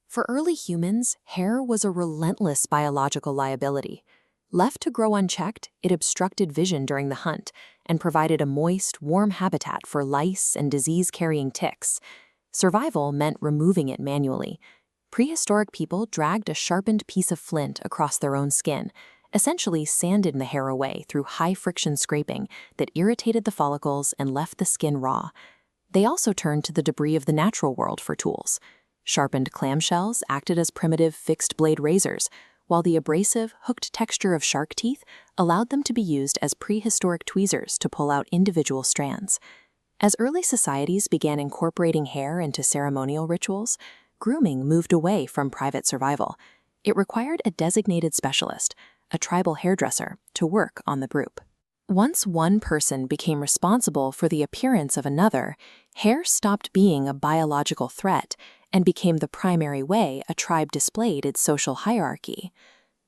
For early humans, hair was a relentless biological liability. Left to grow unchecked, it obstructed vision during the hunt and provided a moist, warm habitat for lice and disease-carrying ticks. Survival meant removing it manually. Prehistoric people dragged a sharpened piece of flint across their own skin, essentially sanded the hair away through high-friction scraping that irritated the follicles and left the skin raw. They also turned to the debris of the natural world for tools. Sharpened clamshells acted as primitive fixed-blade razors, while the abrasive, hooked texture of shark teeth allowed them to be used as prehistoric tweezers to pull out individual strands. As early societies began incorporating hair into ceremonial rituals, grooming moved away from private survival. It required a designated specialist, a tribal hairdresser, to work on the group. Once one person became responsible for the appearance of another, hair stopped being a biological threat and became the primary way a tribe displayed its social hierarchy.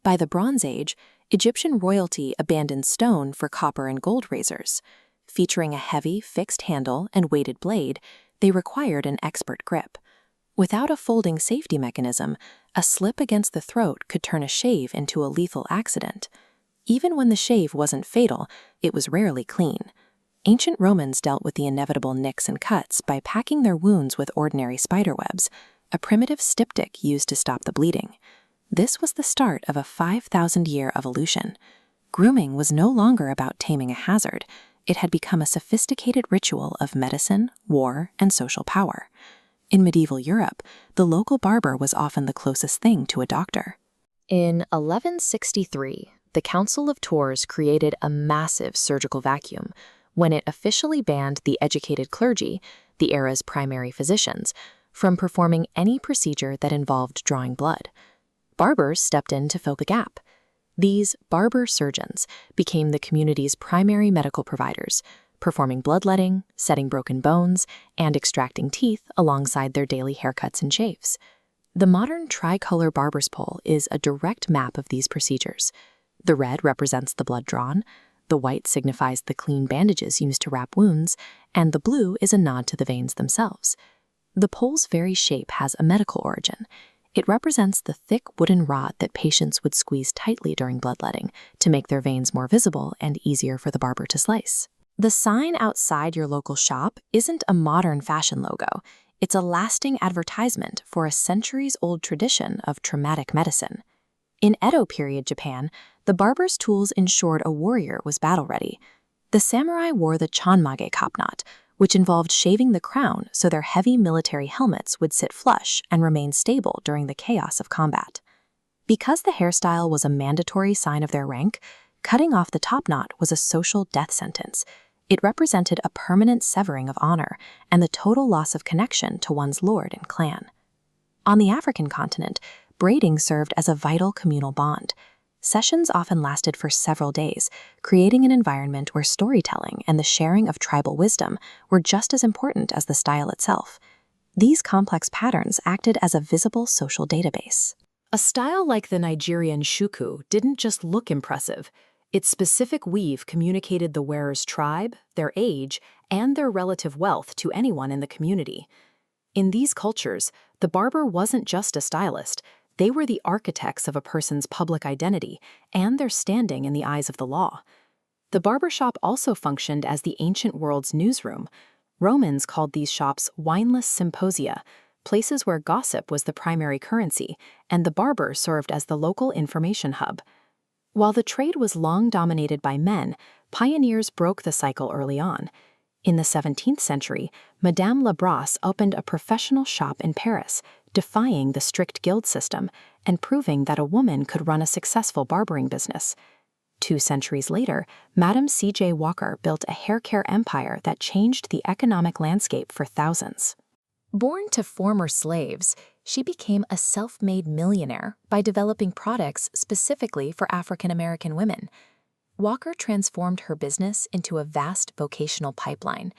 By the Bronze Age, Egyptian royalty abandoned stone for copper and gold razors. Featuring a heavy, fixed handle and weighted blade, they required an expert grip. Without a folding safety mechanism, a slip against the throat could turn a shave into a lethal accident. Even when the shave wasn't fatal, it was rarely clean. Ancient Romans dealt with the inevitable nicks and cuts by packing their wounds with ordinary spiderwebs, a primitive styptic used to stop the bleeding. This was the start of a 5,000-year evolution. Grooming was no longer about taming a hazard. It had become a sophisticated ritual of medicine, war, and social power. In medieval Europe, the local barber was often the closest thing to a doctor. In 1163, the Council of Tours created a massive surgical vacuum when it officially banned the educated clergy, the era's primary physicians, from performing any procedure that involved drawing blood. Barbers stepped in to fill the gap. These barber-surgeons became the community's primary medical providers, performing bloodletting, setting broken bones, and extracting teeth alongside their daily haircuts and shaves. The modern tricolor barber's pole is a direct map of these procedures. The red represents the blood drawn, the white signifies the clean bandages used to wrap wounds, and the blue is a nod to the veins themselves. The pole's very shape has a medical origin. It represents the thick wooden rod that patients would squeeze tightly during bloodletting to make their veins more visible and easier for the barber to slice. The sign outside your local shop isn't a modern fashion logo. It's a lasting advertisement for a centuries-old tradition of traumatic medicine. In Edo period Japan, the barber's tools ensured a warrior was battle-ready. The samurai wore the chanmage kapnot, which involved shaving the crown so their heavy military helmets would sit flush and remain stable during the chaos of combat. Because the hairstyle was a mandatory sign of their rank, cutting off the top knot was a social death sentence. It represented a permanent severing of honor and the total loss of connection to one's lord and clan. On the African continent, braiding served as a vital communal bond. Sessions often lasted for several days, creating an environment where storytelling and the sharing of tribal wisdom were just as important as the style itself. These complex patterns acted as a visible social database. A style like the Nigerian Shuku didn't just look impressive. Its specific weave communicated the wearer's tribe, their age, and their relative wealth to anyone in the community. In these cultures, the barber wasn't just a stylist. They were the architects of a person's public identity and their standing in the eyes of the law. The barbershop also functioned as the ancient world's newsroom. Romans called these shops wineless symposia, places where gossip was the primary currency, and the barber served as the local information hub. While the trade was long dominated by men, pioneers broke the cycle early on. In the 17th century, Madame Labrasse opened a professional shop in Paris, defying the strict guild system and proving that a woman could run a successful barbering business. 2 centuries later, Madame C.J. Walker built a hair care empire that changed the economic landscape for thousands. Born to former slaves, she became a self-made millionaire by developing products specifically for African American women. Walker transformed her business into a vast vocational pipeline.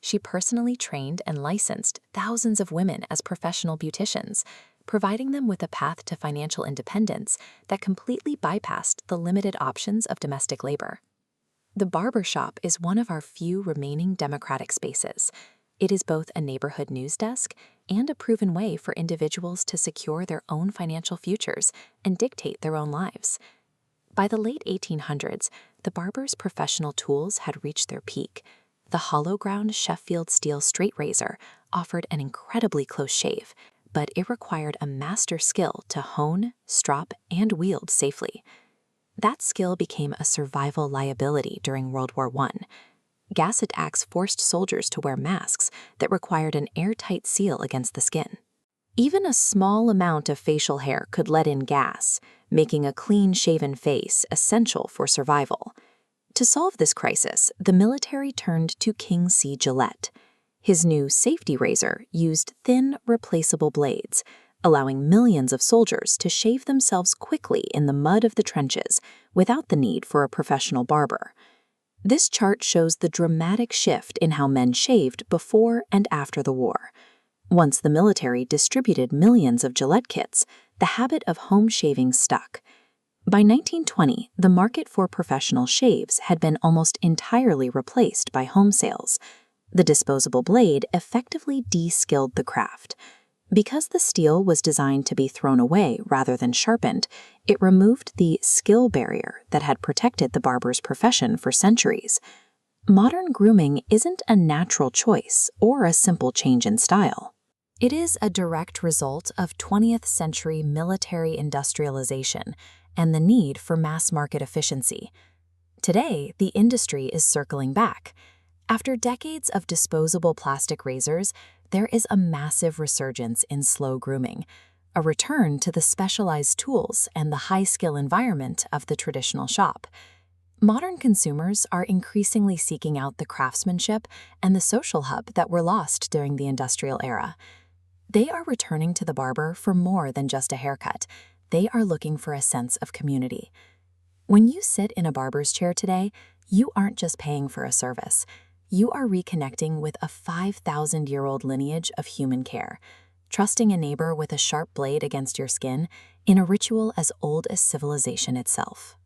She personally trained and licensed thousands of women as professional beauticians, providing them with a path to financial independence that completely bypassed the limited options of domestic labor. The barbershop is one of our few remaining democratic spaces. It is both a neighborhood news desk and a proven way for individuals to secure their own financial futures and dictate their own lives. By the late 1800s, the barber's professional tools had reached their peak. The hollow-ground Sheffield steel straight razor offered an incredibly close shave, but it required a master skill to hone, strop, and wield safely. That skill became a survival liability during World War I. Gas attacks forced soldiers to wear masks that required an airtight seal against the skin. Even a small amount of facial hair could let in gas, making a clean-shaven face essential for survival. To solve this crisis, the military turned to King C. Gillette. His new safety razor used thin, replaceable blades, allowing millions of soldiers to shave themselves quickly in the mud of the trenches without the need for a professional barber. This chart shows the dramatic shift in how men shaved before and after the war. Once the military distributed millions of Gillette kits, the habit of home shaving stuck. By 1920, the market for professional shaves had been almost entirely replaced by home sales. The disposable blade effectively de-skilled the craft. Because the steel was designed to be thrown away rather than sharpened, it removed the skill barrier that had protected the barber's profession for centuries. Modern grooming isn't a natural choice or a simple change in style. It is a direct result of 20th century military industrialization and the need for mass market efficiency. Today, the industry is circling back. After decades of disposable plastic razors, there is a massive resurgence in slow grooming, a return to the specialized tools and the high-skill environment of the traditional shop. Modern consumers are increasingly seeking out the craftsmanship and the social hub that were lost during the industrial era. They are returning to the barber for more than just a haircut. They are looking for a sense of community. When you sit in a barber's chair today, you aren't just paying for a service. You are reconnecting with a 5,000-year-old lineage of human care, trusting a neighbor with a sharp blade against your skin in a ritual as old as civilization itself.